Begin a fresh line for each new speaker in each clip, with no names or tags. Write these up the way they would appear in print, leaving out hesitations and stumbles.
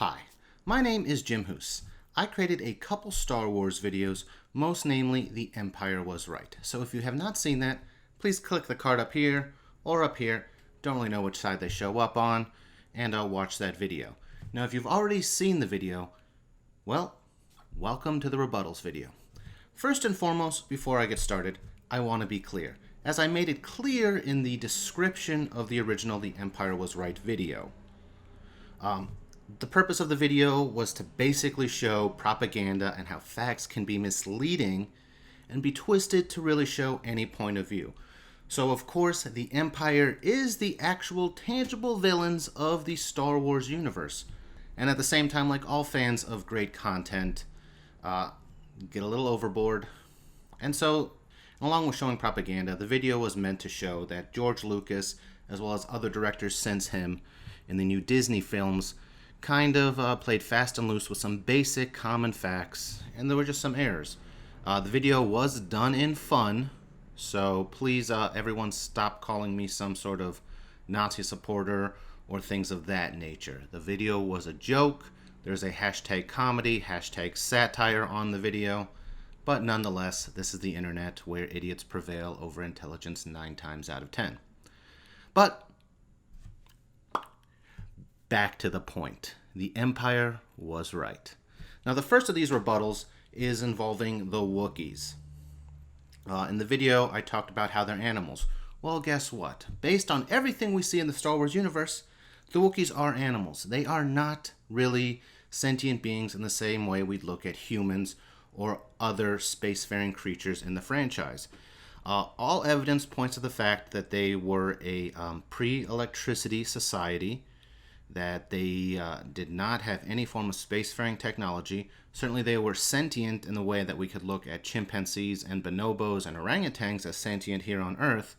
Hi, my name is Jim Hoos. I created a couple Star Wars videos, most namely The Empire Was Right. So if you have not seen that, please click the card up here or up here. Don't really know which side they show up on, and I'll watch that video. Now if you've already seen the video, well, welcome to the rebuttals video. First and foremost, before I get started, I want to be clear, as I made it clear in the description of the original The Empire Was Right video. The purpose of the video was to basically show propaganda and how facts can be misleading and be twisted to really show any point of view. So of course, the Empire is the actual tangible villains of the Star Wars universe. And at the same time, like all fans of great content, get a little overboard. And so, along with showing propaganda, the video was meant to show that George Lucas, as well as other directors since him in the new Disney films, kind of played fast and loose with some basic common facts, and there were just some errors. The video was done in fun, so please everyone stop calling me some sort of Nazi supporter or things of that nature. The video was a joke. There's a hashtag comedy, hashtag satire on the video, but nonetheless, this is the internet where idiots prevail over intelligence 9 times out of 10. But back to the point. The Empire was right. Now, the first of these rebuttals is involving the Wookiees. In the video, I talked about how they're animals. Well, guess what? Based on everything we see in the Star Wars universe, the Wookiees are animals. They are not really sentient beings in the same way we'd look at humans or other spacefaring creatures in the franchise. All evidence points to the fact that they were a pre-electricity society, that they did not have any form of spacefaring technology. Certainly they were sentient in the way that we could look at chimpanzees and bonobos and orangutans as sentient here on Earth,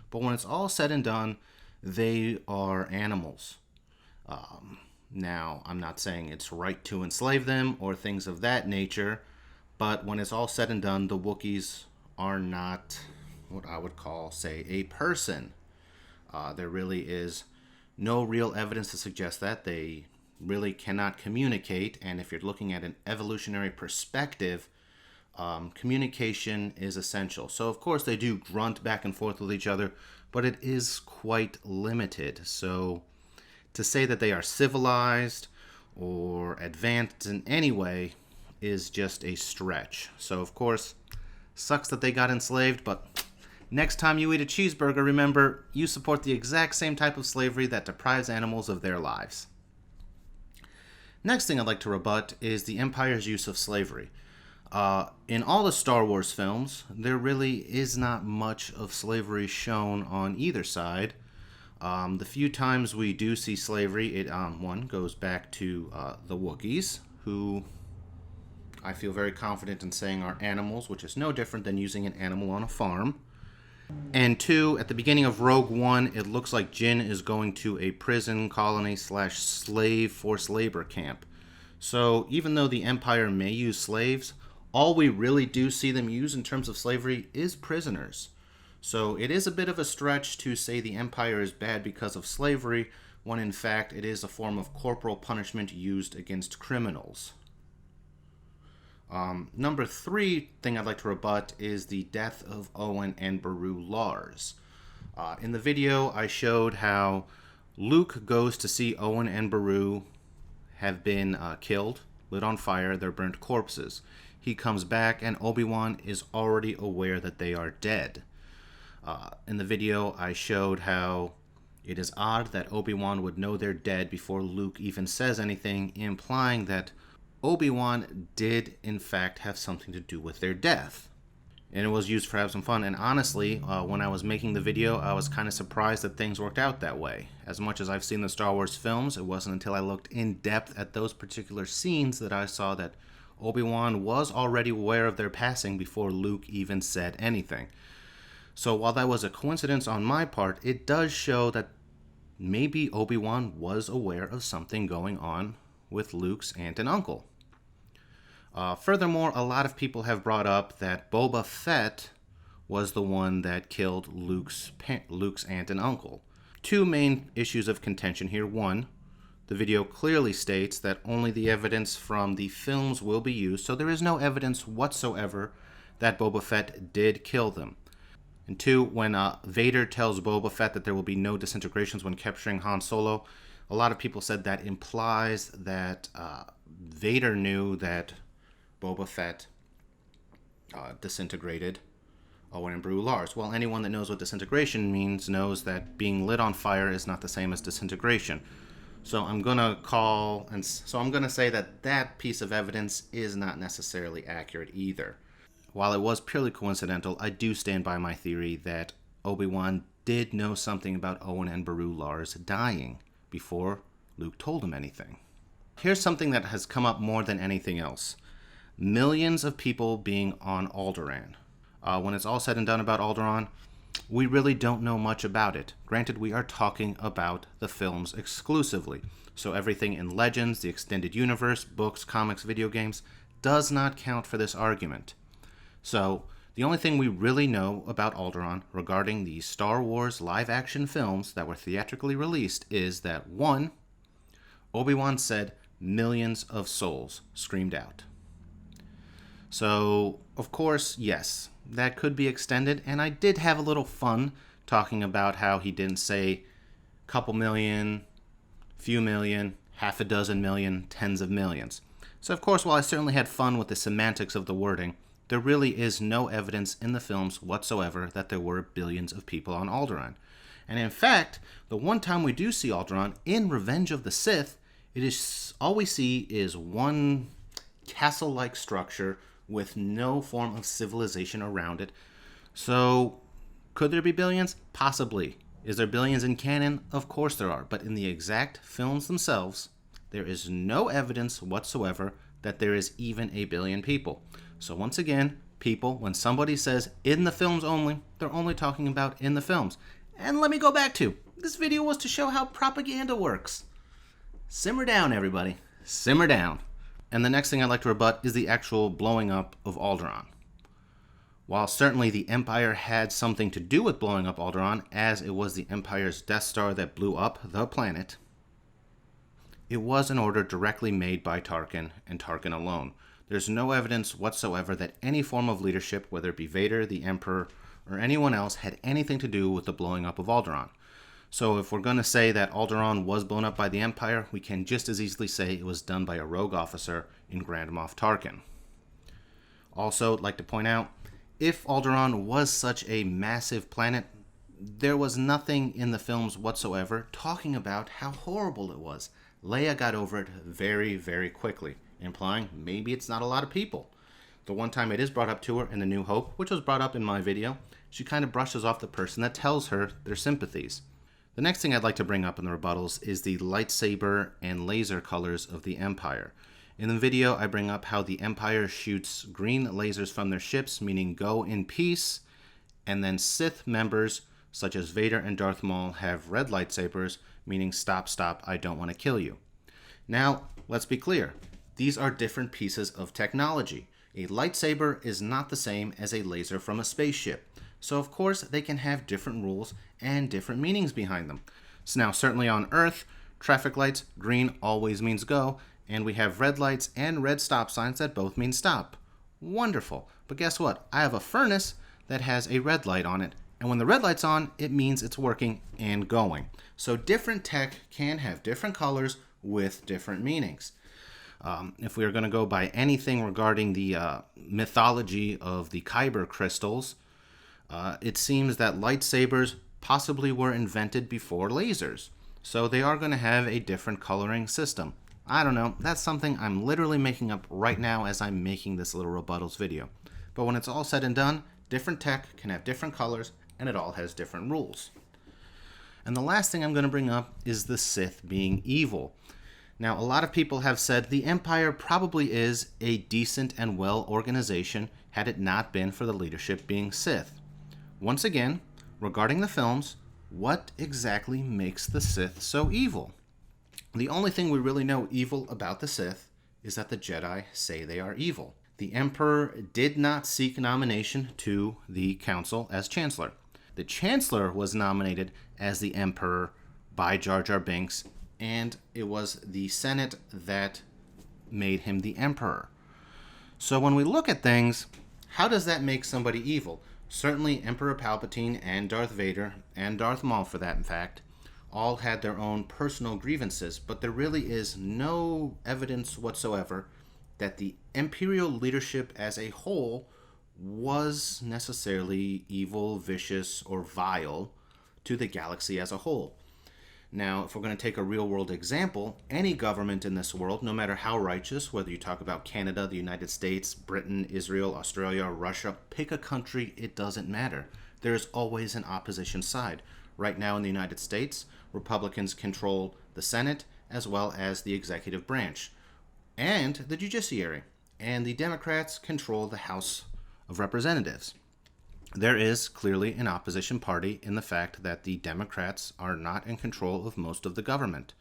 but when it's all said and done, they are animals. Now, I'm not saying it's right to enslave them or things of that nature, but when it's all said and done, the Wookiees are not what I would call, say, a person. There really is no real evidence to suggest that. They really cannot communicate, and if you're looking at an evolutionary perspective, communication is essential. So of course they do grunt back and forth with each other, but it is quite limited. So to say that they are civilized or advanced in any way is just a stretch. So of course, sucks that they got enslaved, but next time you eat a cheeseburger, remember, you support the exact same type of slavery that deprives animals of their lives. Next thing I'd like to rebut is the Empire's use of slavery. In all the Star Wars films, there really is not much of slavery shown on either side. The few times we do see slavery, it one goes back to the Wookiees, who I feel very confident in saying are animals, which is no different than using an animal on a farm. And 2, at the beginning of Rogue One, it looks like Jin is going to a prison colony / slave forced labor camp. So even though the Empire may use slaves, all we really do see them use in terms of slavery is prisoners. So it is a bit of a stretch to say the Empire is bad because of slavery, when in fact it is a form of corporal punishment used against criminals. Number 3 thing I'd like to rebut is the death of Owen and Beru Lars. In the video, I showed how Luke goes to see Owen and Beru have been killed, lit on fire, they're burnt corpses. He comes back and Obi-Wan is already aware that they are dead. In the video, I showed how it is odd that Obi-Wan would know they're dead before Luke even says anything, implying that Obi-Wan did, in fact, have something to do with their death. And it was used for have some fun. And honestly, when I was making the video, I was kind of surprised that things worked out that way. As much as I've seen the Star Wars films, it wasn't until I looked in depth at those particular scenes that I saw that Obi-Wan was already aware of their passing before Luke even said anything. So while that was a coincidence on my part, it does show that maybe Obi-Wan was aware of something going on with Luke's aunt and uncle. Furthermore, a lot of people have brought up that Boba Fett was the one that killed Luke's aunt and uncle. Two main issues of contention here. One, The video clearly states that only the evidence from the films will be used, so there is no evidence whatsoever that Boba Fett did kill them. And 2, when Vader tells Boba Fett that there will be no disintegrations when capturing Han Solo, a lot of people said that implies that Vader knew that Boba Fett disintegrated Owen and Beru Lars. Well, anyone that knows what disintegration means knows that being lit on fire is not the same as disintegration. So I'm going to say that that piece of evidence is not necessarily accurate either. While it was purely coincidental, I do stand by my theory that Obi-Wan did know something about Owen and Beru Lars dying before Luke told him anything. Here's something that has come up more than anything else. Millions of people being on Alderaan. When it's all said and done about Alderaan, we really don't know much about it. Granted, we are talking about the films exclusively. So everything in Legends, the extended universe, books, comics, video games, does not count for this argument. So, the only thing we really know about Alderaan regarding the Star Wars live-action films that were theatrically released is that 1, Obi-Wan said millions of souls screamed out. So, of course, yes, that could be extended, and I did have a little fun talking about how he didn't say couple million, few million, half a dozen million, tens of millions. So, of course, while I certainly had fun with the semantics of the wording, there really is no evidence in the films whatsoever that there were billions of people on Alderaan. And in fact, the one time we do see Alderaan in Revenge of the Sith, all we see is one castle-like structure with no form of civilization around it. So, could there be billions? Possibly. Is there billions in canon? Of course there are. But in the exact films themselves, there is no evidence whatsoever that there is even a billion people. So once again, people, when somebody says in the films only, they're only talking about in the films. And let me go back to, this video was to show how propaganda works. Simmer down, everybody. Simmer down. And the next thing I'd like to rebut is the actual blowing up of Alderaan. While certainly the Empire had something to do with blowing up Alderaan, as it was the Empire's Death Star that blew up the planet, it was an order directly made by Tarkin and Tarkin alone. There's no evidence whatsoever that any form of leadership, whether it be Vader, the Emperor, or anyone else, had anything to do with the blowing up of Alderaan. So if we're going to say that Alderaan was blown up by the Empire, we can just as easily say it was done by a rogue officer in Grand Moff Tarkin. Also, I'd like to point out, if Alderaan was such a massive planet, there was nothing in the films whatsoever talking about how horrible it was. Leia got over it very, very quickly, implying maybe it's not a lot of people. The one time it is brought up to her in The New Hope, which was brought up in my video, she kind of brushes off the person that tells her their sympathies. The next thing I'd like to bring up in the rebuttals is the lightsaber and laser colors of the Empire. In the video, I bring up how the Empire shoots green lasers from their ships, meaning go in peace, and then Sith members, such as Vader and Darth Maul, have red lightsabers, meaning stop, stop, I don't want to kill you. Now, let's be clear. These are different pieces of technology. A lightsaber is not the same as a laser from a spaceship. So of course they can have different rules and different meanings behind them. So now certainly on Earth, traffic lights, green always means go, and we have red lights and red stop signs that both mean stop. Wonderful. But guess what? I have a furnace that has a red light on it, and when the red light's on, it means it's working and going. So different tech can have different colors with different meanings. If we are going to go by anything regarding the mythology of the Kyber crystals, it seems that lightsabers possibly were invented before lasers. So they are going to have a different coloring system. I don't know. That's something I'm literally making up right now as I'm making this little rebuttals video. But when it's all said and done, different tech can have different colors, and it all has different rules. And the last thing I'm going to bring up is the Sith being evil. Now, a lot of people have said the Empire probably is a decent and well organization had it not been for the leadership being Sith. Once again, regarding the films, what exactly makes the Sith so evil? The only thing we really know evil about the Sith is that the Jedi say they are evil. The Emperor did not seek nomination to the Council as Chancellor. The Chancellor was nominated as the Emperor by Jar Jar Binks and it was the Senate that made him the emperor. So when we look at things, how does that make somebody evil? Certainly Emperor Palpatine and Darth Vader, and Darth Maul for that in fact, all had their own personal grievances, but there really is no evidence whatsoever that the imperial leadership as a whole was necessarily evil, vicious, or vile to the galaxy as a whole. Now, if we're going to take a real-world example, any government in this world, no matter how righteous, whether you talk about Canada, the United States, Britain, Israel, Australia, Russia, pick a country, it doesn't matter. There is always an opposition side. Right now in the United States, Republicans control the Senate as well as the executive branch and the judiciary, and the Democrats control the House of Representatives. There is clearly an opposition party in the fact that the Democrats are not in control of most of the government.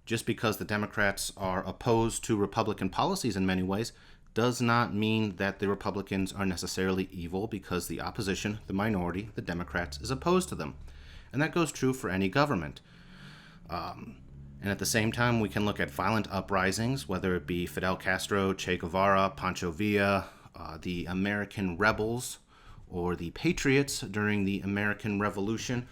Just because the Democrats are opposed to Republican policies in many ways does not mean that the Republicans are necessarily evil because the opposition, the minority, the Democrats, is opposed to them. And that goes true for any government. And at the same time, we can look at violent uprisings, whether it be Fidel Castro, Che Guevara, Pancho Villa, the American rebels, or the patriots during the American Revolution.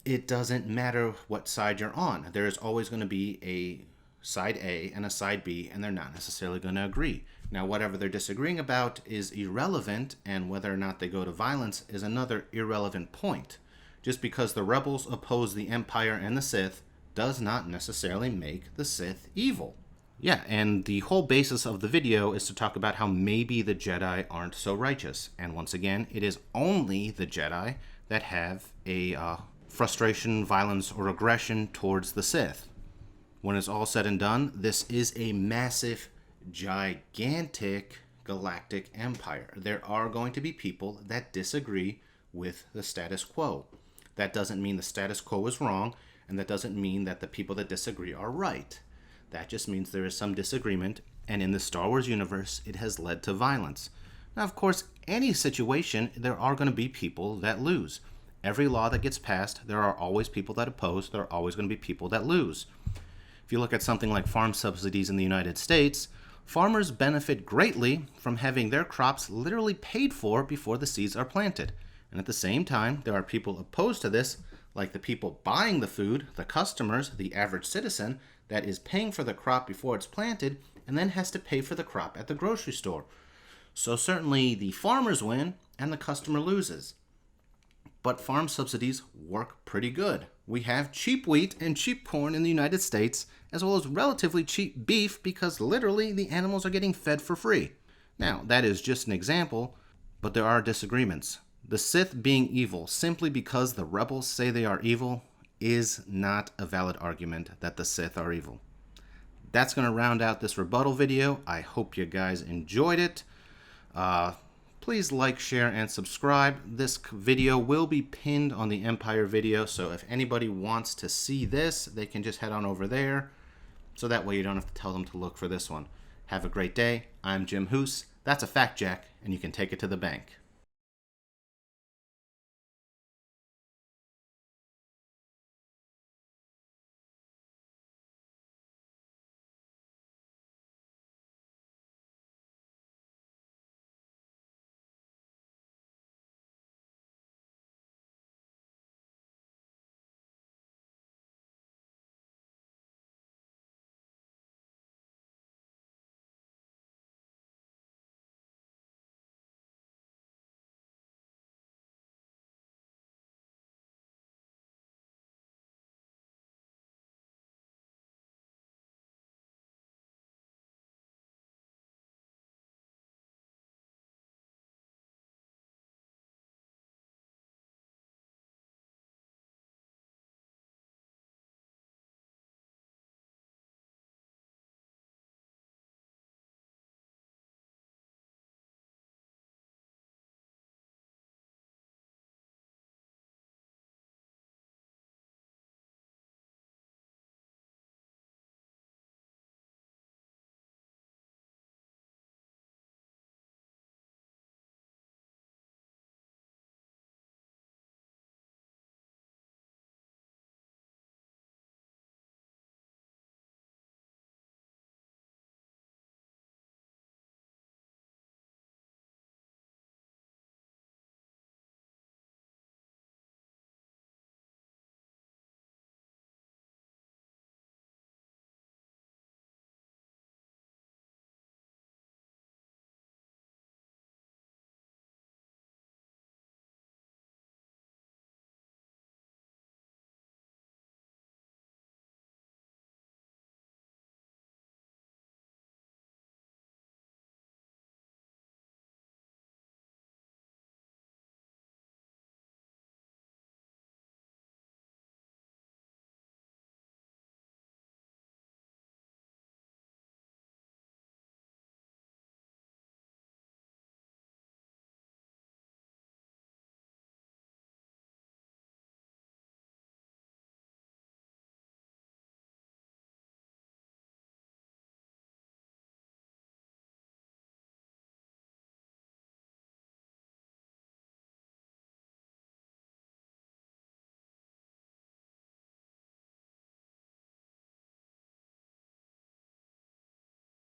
It doesn't matter what side you're on. There is always going to be a side A and a side B, and they're not necessarily going to agree. Now, whatever they're disagreeing about is irrelevant, and whether or not they go to violence is another irrelevant point. Just because the rebels oppose the Empire and the Sith does not necessarily make the Sith evil. Yeah, and the whole basis of the video is to talk about how maybe the Jedi aren't so righteous. And once again, it is only the Jedi that have a frustration, violence, or aggression towards the Sith. When it's all said and done, this is a massive, gigantic galactic empire. There are going to be people that disagree with the status quo. That doesn't mean the status quo is wrong, and that doesn't mean that the people that disagree are right. That just means there is some disagreement, and in the Star Wars universe, it has led to violence. Now, of course, any situation, there are going to be people that lose. Every law that gets passed, there are always people that oppose. There are always going to be people that lose. If you look at something like farm subsidies in the United States, farmers benefit greatly from having their crops literally paid for before the seeds are planted. And at the same time, there are people opposed to this, like the people buying the food, the customers, the average citizen, that is paying for the crop before it's planted and then has to pay for the crop at the grocery store. So certainly the farmers win and the customer loses. But farm subsidies work pretty good. We have cheap wheat and cheap corn in the United States, as well as relatively cheap beef because literally the animals are getting fed for free. Now, that is just an example, but there are disagreements. The Sith being evil simply because the rebels say they are evil is not a valid argument that the Sith are evil. That's going to round out this rebuttal video. I hope you guys enjoyed it. Please like, share, and subscribe. This video will be pinned on the Empire video, so if anybody wants to see this, they can just head on over there. So that way you don't have to tell them to look for this one. Have a great day. I'm Jim Hoos. That's a fact, Jack, and you can take it to the bank.